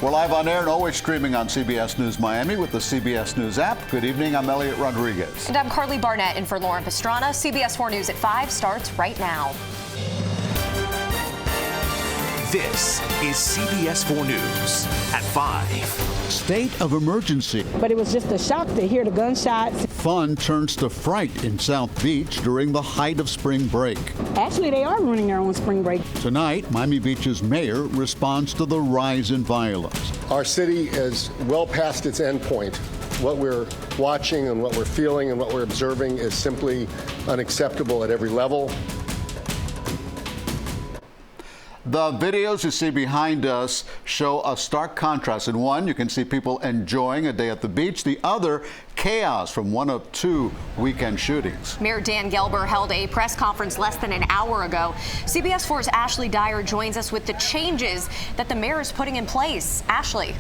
We're live on air and always streaming on CBS News Miami with the CBS News app. Good evening, I'm Elliot Rodriguez. And I'm Carly Barnett in for Lauren Pastrana. CBS 4 News at 5 starts right now. This is CBS 4 News at 5. State of emergency. But it was just a shock to hear the gunshots. Fun turns to fright in South Beach during the height of spring break. Actually, they are ruining their own spring break. Tonight, Miami Beach's mayor responds to the rise in violence. Our city is well past its end point. What we're watching and what we're feeling and what we're observing is simply unacceptable at every level. The videos you see behind us show a stark contrast. In one, you can see people enjoying a day at the beach. The other, chaos from one of two weekend shootings. Mayor Dan Gelber held a press conference less than an hour ago. CBS 4's Ashley Dyer joins us with the changes that the mayor is putting in place. Ashley.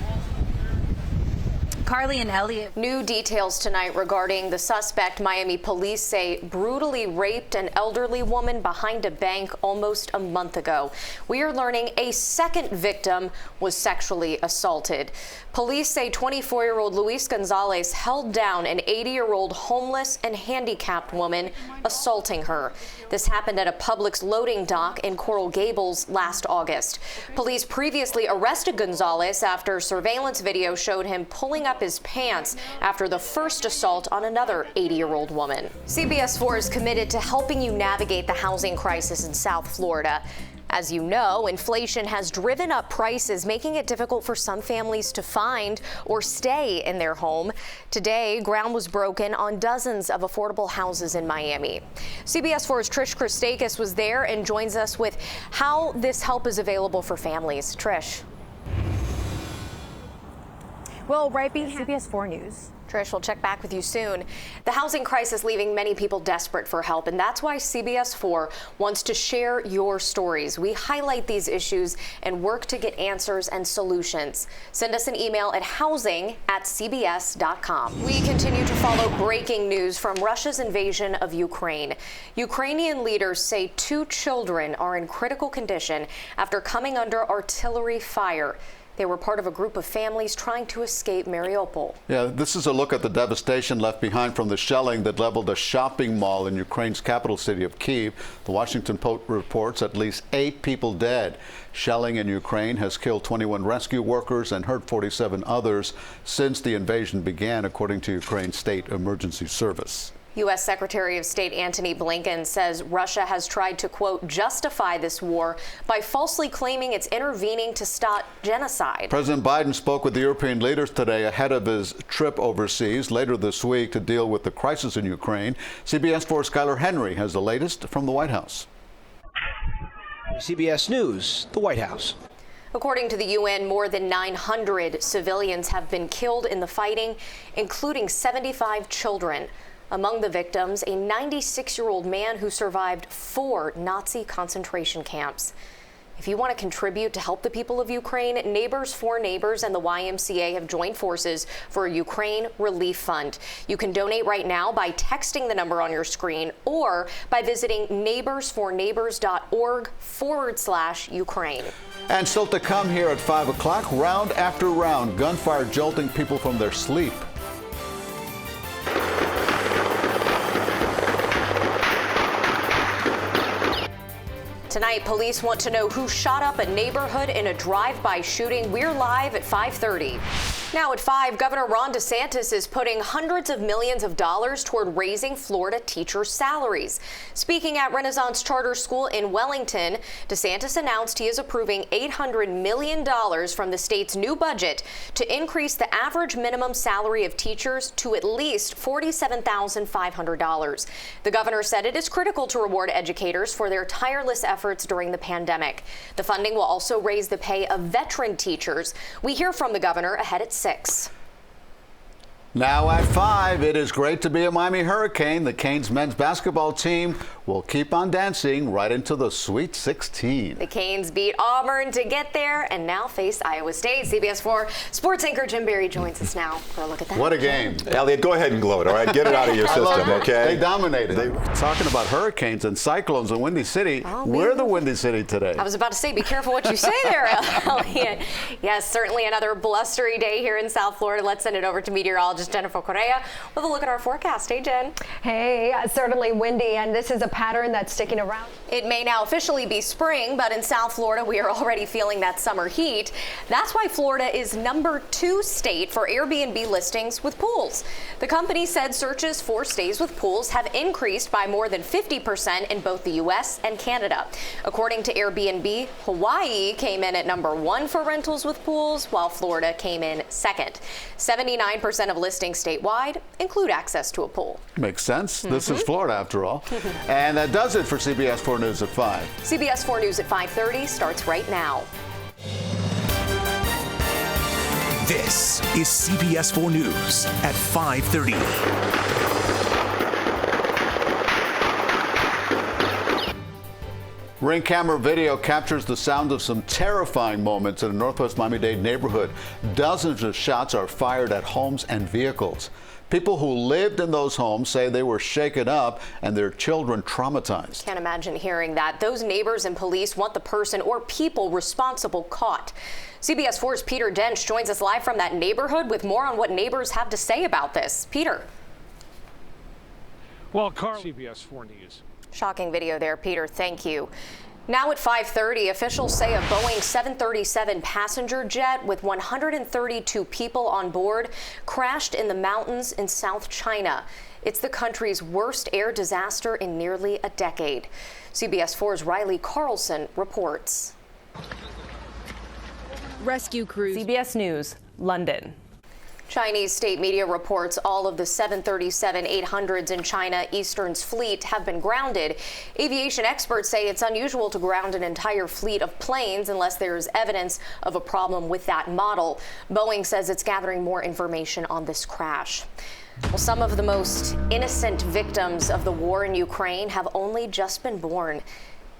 Carly and Elliot. New details tonight regarding the suspect. Miami police say brutally raped an elderly woman behind a bank almost a month ago. We are learning a second victim was sexually assaulted. Police say 24-year-old Luis Gonzalez held down an 80-year-old homeless and handicapped woman, assaulting her. This happened at a Publix loading dock in Coral Gables last August. Police previously arrested Gonzalez after surveillance video showed him pulling up his pants after the first assault on another 80-year-old woman. CBS 4 is committed to helping you navigate the housing crisis in South Florida. As you know, inflation has driven up prices, making it difficult for some families to find or stay in their home. Today, ground was broken on dozens of affordable houses in Miami. CBS 4's Trish Christakis was there and joins us with how this help is available for families. Trish. Well, right behind CBS 4 News. Trish, we'll check back with you soon. The housing crisis leaving many people desperate for help, and that's why CBS 4 wants to share your stories. We highlight these issues and work to get answers and solutions. Send us an email at housing@cbs.com. We continue to follow breaking news from Russia's invasion of Ukraine. Ukrainian leaders say 2 children are in critical condition after coming under artillery fire. They were part of a group of families trying to escape Mariupol. Yeah, this is a look at the devastation left behind from the shelling that leveled a shopping mall in Ukraine's capital city of Kyiv. The Washington Post reports at least 8 people dead. Shelling in Ukraine has killed 21 rescue workers and hurt 47 others since the invasion began, according to Ukraine's State Emergency Service. U.S. Secretary of State Antony Blinken says Russia has tried to, quote, justify this war by falsely claiming it's intervening to stop genocide. President Biden spoke with the European leaders today ahead of his trip overseas later this week to deal with the crisis in Ukraine. CBS 4's Skylar Henry has the latest from the White House. CBS News, the White House. According to the UN, more than 900 civilians have been killed in the fighting, including 75 children. Among the victims, a 96-year-old man who survived 4 Nazi concentration camps. If you want to contribute to help the people of Ukraine, Neighbors for Neighbors and the YMCA have joined forces for a Ukraine Relief Fund. You can donate right now by texting the number on your screen or by visiting neighborsforneighbors.org/Ukraine. And still to come here at 5 o'clock, round after round, gunfire jolting people from their sleep. Tonight, police want to know who shot up a neighborhood in a drive-by shooting. We're live at 5:30. Now at 5, Governor Ron DeSantis is putting hundreds of millions of dollars toward raising Florida teachers' salaries. Speaking at Renaissance Charter School in Wellington, DeSantis announced he is approving $800 million from the state's new budget to increase the average minimum salary of teachers to at least $47,500. The governor said it is critical to reward educators for their tireless efforts during the pandemic. The funding will also raise the pay of veteran teachers. We hear from the governor ahead at 6. Now at 5, it is great to be a Miami Hurricane. The Canes men's basketball team will keep on dancing right into the Sweet 16. The Canes beat Auburn to get there and now face Iowa State. CBS 4 sports anchor Jim Barry joins us now for a look at that. What a game. Elliot, go ahead and gloat, all right? Get it out of your system, okay? They dominated. Talking about hurricanes and cyclones in Windy City. We're the Windy City today. I was about to say, be careful what you say there, Elliot. Yes, certainly another blustery day here in South Florida. Let's send it over to meteorologist Jennifer Correa with a look at our forecast. Hey, Jen. Hey, certainly windy, and this is a pattern that's sticking around. It may now officially be spring, but in South Florida, we are already feeling that summer heat. That's why Florida is #2 state for Airbnb listings with pools. The company said searches for stays with pools have increased by more than 50% in both the U.S. and Canada. According to Airbnb, Hawaii came in at #1 for rentals with pools, while Florida came in second. 79% of listings statewide include access to a pool. Makes sense. This is Florida, after all. And that does it for CBS 4 News at 5. CBS 4 News at 5:30 starts right now. This is CBS 4 News at 5:30. Ring camera video captures the sound of some terrifying moments in a Northwest Miami-Dade neighborhood. Dozens of shots are fired at homes and vehicles. People who lived in those homes say they were shaken up and their children traumatized. Can't imagine hearing that. Those neighbors and police want the person or people responsible caught. CBS 4's Peter Dench joins us live from that neighborhood with more on what neighbors have to say about this. Peter. Well, Carl, CBS 4 News. Shocking video there, Peter. Thank you. Now at 5:30, officials say a Boeing 737 passenger jet with 132 people on board crashed in the mountains in South China. It's the country's worst air disaster in nearly a decade. CBS 4's Riley Carlson reports. Rescue crews. CBS News, London. Chinese state media reports all of the 737-800s in China Eastern's fleet have been grounded. Aviation experts say it's unusual to ground an entire fleet of planes unless there's evidence of a problem with that model. Boeing says it's gathering more information on this crash. Well, some of the most innocent victims of the war in Ukraine have only just been born.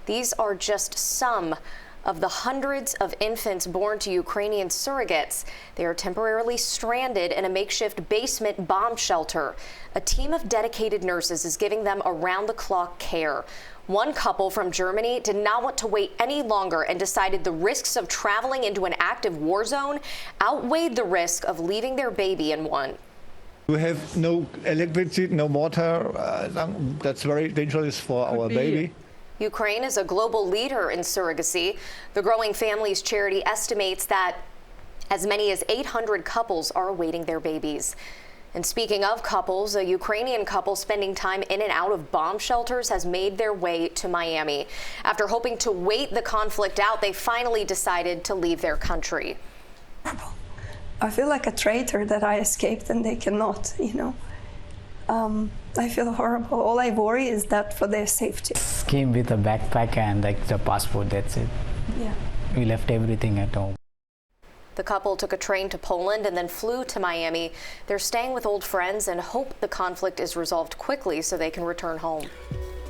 These are just some of the hundreds of infants born to Ukrainian surrogates. They are temporarily stranded in a makeshift basement bomb shelter. A team of dedicated nurses is giving them around-the-clock care. One couple from Germany did not want to wait any longer and decided the risks of traveling into an active war zone outweighed the risk of leaving their baby in one. We have no electricity, no water. That's very dangerous for our baby. Ukraine is a global leader in surrogacy. The Growing Families charity estimates that as many as 800 couples are awaiting their babies. And speaking of couples, a Ukrainian couple spending time in and out of bomb shelters has made their way to Miami. After hoping to wait the conflict out, they finally decided to leave their country. I feel like a traitor that I escaped and they cannot, I feel horrible. All I worry is that for their safety. Came with a backpack and the passport, that's it. Yeah. We left everything at home. The couple took a train to Poland and then flew to Miami. They're staying with old friends and hope the conflict is resolved quickly so they can return home.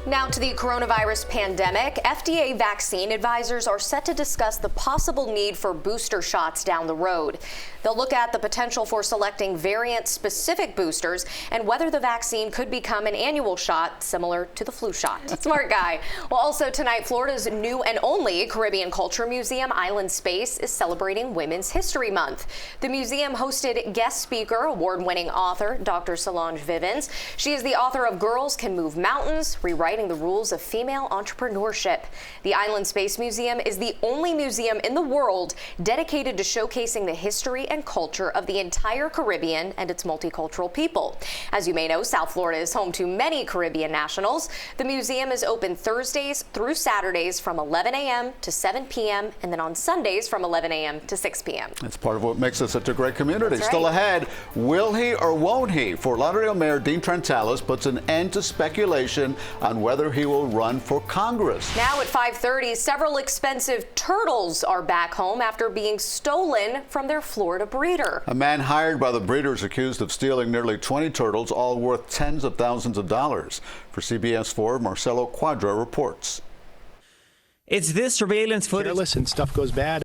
Now to the coronavirus pandemic. FDA vaccine advisors are set to discuss the possible need for booster shots down the road. They'll look at the potential for selecting variant-specific boosters and whether the vaccine could become an annual shot similar to the flu shot. Smart guy. Well, also tonight, Florida's new and only Caribbean Culture Museum, Island Space, is celebrating Women's History Month. The museum hosted guest speaker, award-winning author Dr. Solange Vivens. She is the author of Girls Can Move Mountains, Rewriting the Rules of Female Entrepreneurship. The Island Space Museum is the only museum in the world dedicated to showcasing the history and culture of the entire Caribbean and its multicultural people. As you may know, South Florida is home to many Caribbean nationals. The museum is open Thursdays through Saturdays from 11 a.m. to 7 p.m. and then on Sundays from 11 a.m. to 6 p.m. That's part of what makes us such a great community. That's Still right. ahead, will he or won't he? Fort Lauderdale Mayor Dean Trentalis puts an end to speculation on whether he will run for Congress. Now at 5:30, several expensive turtles are back home after being stolen from their Florida breeder. A man hired by the breeder is accused of stealing nearly 20 turtles, all worth tens of thousands of dollars. For CBS 4, Marcelo Quadra reports. It's this surveillance footage. Careless and stuff goes bad.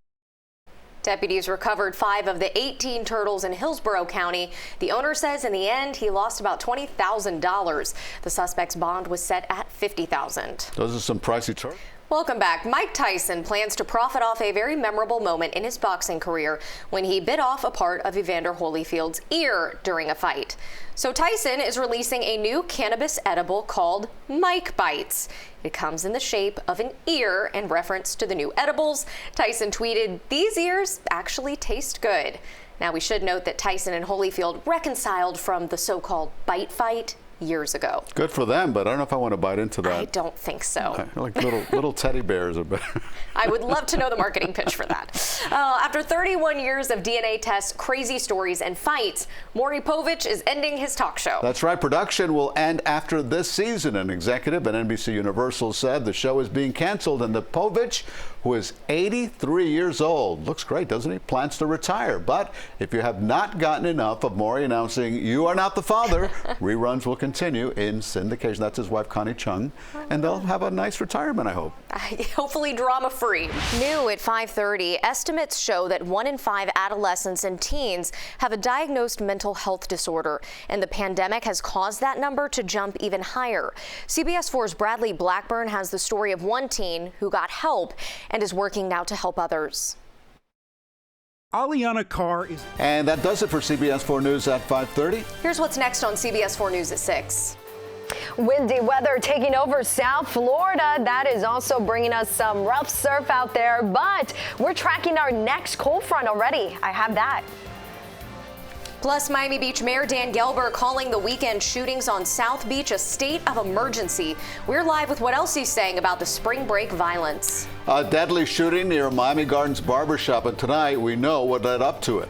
Deputies recovered 5 of the 18 turtles in Hillsborough County. The owner says in the end he lost about $20,000. The suspect's bond was set at $50,000. Those are some pricey turtles. Welcome back. Mike Tyson plans to profit off a very memorable moment in his boxing career when he bit off a part of Evander Holyfield's ear during a fight. So Tyson is releasing a new cannabis edible called Mike Bites. It comes in the shape of an ear in reference to the new edibles. Tyson tweeted, "These ears actually taste good." Now we should note that Tyson and Holyfield reconciled from the so-called bite fight years ago. Good for them, but I don't know if I want to bite into that. I don't think so. Okay. Like little teddy bears are better. I would love to know the marketing pitch for that. After 31 years of DNA tests, crazy stories, and fights, Maury Povich is ending his talk show. That's right. Production will end after this season. An executive at NBC Universal said the show is being canceled, and the Povich, who is 83 years old, looks great, doesn't he? Plans to retire. But if you have not gotten enough of Maury announcing "You Are Not the Father," reruns will continue in syndication. That's his wife, Connie Chung, and they'll have a nice retirement, I hope. Hopefully drama-free. New at 5:30, estimates show that 1 in 5 adolescents and teens have a diagnosed mental health disorder, and the pandemic has caused that number to jump even higher. CBS 4's Bradley Blackburn has the story of one teen who got help and is working now to help others. Aliana Carr is... And that does it for CBS 4 News at 5:30. Here's what's next on CBS 4 News at 6. Windy weather taking over South Florida. That is also bringing us some rough surf out there, but we're tracking our next cold front already. I have that. Plus, Miami Beach Mayor Dan Gelber calling the weekend shootings on South Beach a state of emergency. We're live with what else he's saying about the spring break violence. A deadly shooting near Miami Gardens barbershop, and tonight we know what led up to it.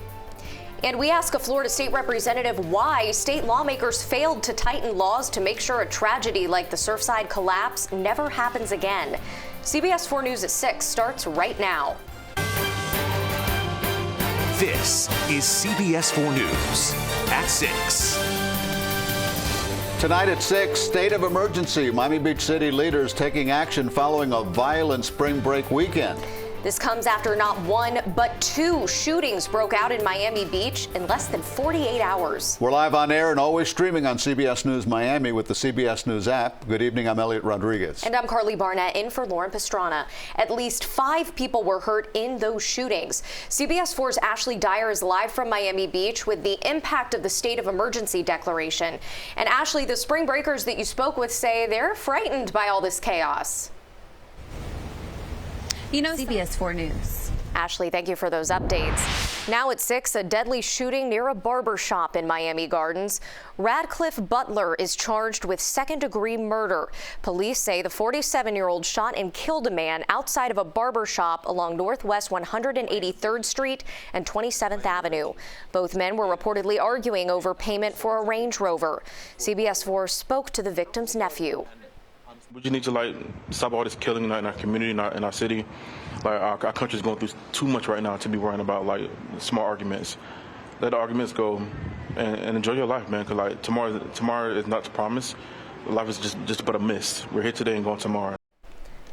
And we ask a Florida state representative why state lawmakers failed to tighten laws to make sure a tragedy like the Surfside collapse never happens again. CBS 4 News at 6 starts right now. This is CBS 4 News at 6. Tonight at 6, state of emergency. Miami Beach City leaders taking action following a violent spring break weekend. This comes after not 1, but 2 shootings broke out in Miami Beach in less than 48 hours. We're live on air and always streaming on CBS News Miami with the CBS News app. Good evening, I'm Elliot Rodriguez. And I'm Carly Barnett in for Lauren Pastrana. At least 5 people were hurt in those shootings. CBS 4's Ashley Dyer is live from Miami Beach with the impact of the state of emergency declaration. And Ashley, the spring breakers that you spoke with say they're frightened by all this chaos. You know, CBS 4 News. Ashley, thank you for those updates. Now at 6, a deadly shooting near a barber shop in Miami Gardens. Radcliffe Butler is charged with second-degree murder. Police say the 47-year-old shot and killed a man outside of a barber shop along Northwest 183rd Street and 27th Avenue. Both men were reportedly arguing over payment for a Range Rover. CBS 4 spoke to the victim's nephew. We just need to stop all this killing in our community, in our city. Our country's going through too much right now to be worrying about small arguments. Let the arguments go and enjoy your life, man. Because tomorrow is not to promise. Life is just but a mist. We're here today and going tomorrow.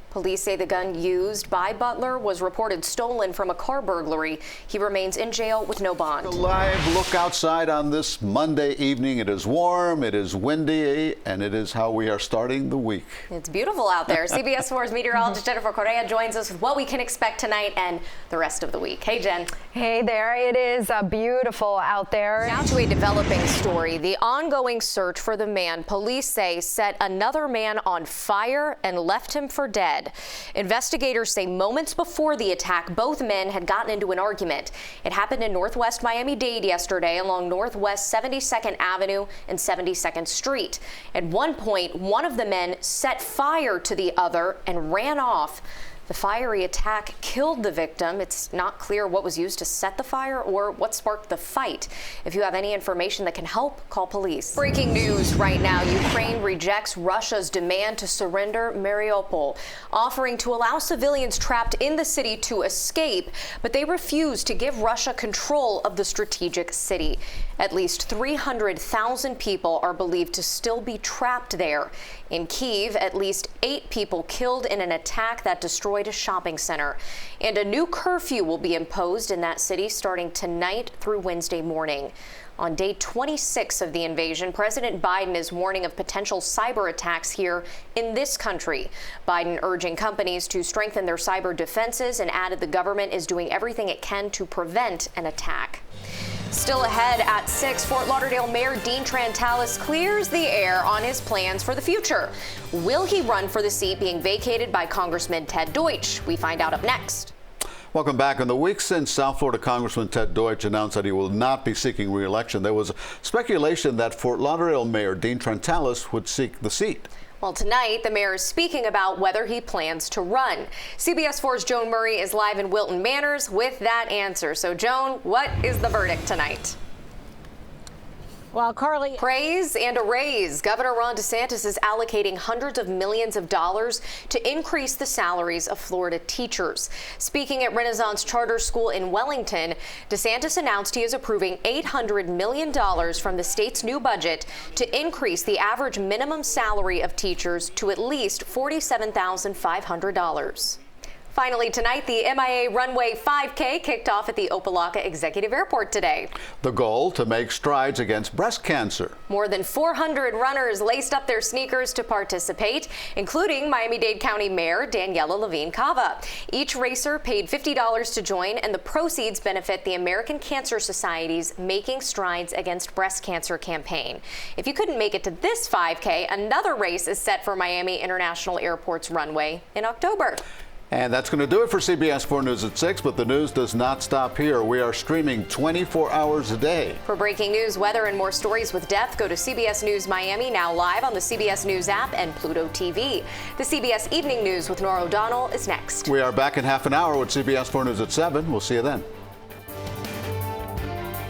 Police say the gun used by Butler was reported stolen from a car burglary. He remains in jail with no bond. A live look outside on this Monday evening. It is warm, it is windy, and it is how we are starting the week. It's beautiful out there. CBS 4's meteorologist Jennifer Correa joins us with what we can expect tonight and the rest of the week. Hey, Jen. Hey there. It is beautiful out there. Now to a developing story. The ongoing search for the man police say set another man on fire and left him for dead. Investigators say moments before the attack, both men had gotten into an argument. It happened in Northwest Miami-Dade yesterday along Northwest 72nd Avenue and 72nd Street. At one point, one of the men set fire to the other and ran off. The fiery attack killed the victim. It's not clear what was used to set the fire or what sparked the fight. If you have any information that can help, call police. Breaking news right now. Ukraine rejects Russia's demand to surrender Mariupol, offering to allow civilians trapped in the city to escape, but they refuse to give Russia control of the strategic city. At least 300,000 people are believed to still be trapped there. In Kyiv, at least 8 people killed in an attack that destroyed a shopping center. And a new curfew will be imposed in that city starting tonight through Wednesday morning. On day 26 of the invasion, President Biden is warning of potential cyber attacks here in this country. Biden urging companies to strengthen their cyber defenses and added the government is doing everything it can to prevent an attack. Still ahead at 6, Fort Lauderdale Mayor Dean Trantalis clears the air on his plans for the future. Will he run for the seat being vacated by Congressman Ted Deutsch? We find out up next. Welcome back. In the week since South Florida Congressman Ted Deutsch announced that he will not be seeking re-election, there was speculation that Fort Lauderdale Mayor Dean Trantalis would seek the seat. Well, tonight, the mayor is speaking about whether he plans to run. CBS 4's Joan Maury is live in Wilton Manors with that answer. So, Joan, what is the verdict tonight? Well, Carly, praise and a raise. Governor Ron DeSantis is allocating hundreds of millions of dollars to increase the salaries of Florida teachers. Speaking at Renaissance Charter School in Wellington, DeSantis announced he is approving $800 million from the state's new budget to increase the average minimum salary of teachers to at least $47,500. Finally, tonight, the MIA Runway 5K kicked off at the Opa-locka Executive Airport today. The goal, to make strides against breast cancer. More than 400 runners laced up their sneakers to participate, including Miami-Dade County Mayor Daniela Levine Cava. Each racer paid $50 to join, and the proceeds benefit the American Cancer Society's Making Strides Against Breast Cancer campaign. If you couldn't make it to this 5K, another race is set for Miami International Airport's runway in October. And that's going to do it for CBS 4 News at 6, but the news does not stop here. We are streaming 24 hours a day. For breaking news, weather, and more stories with depth, go to CBS News Miami, now live on the CBS News app and Pluto TV. The CBS Evening News with Nora O'Donnell is next. We are back in half an hour with CBS 4 News at 7. We'll see you then.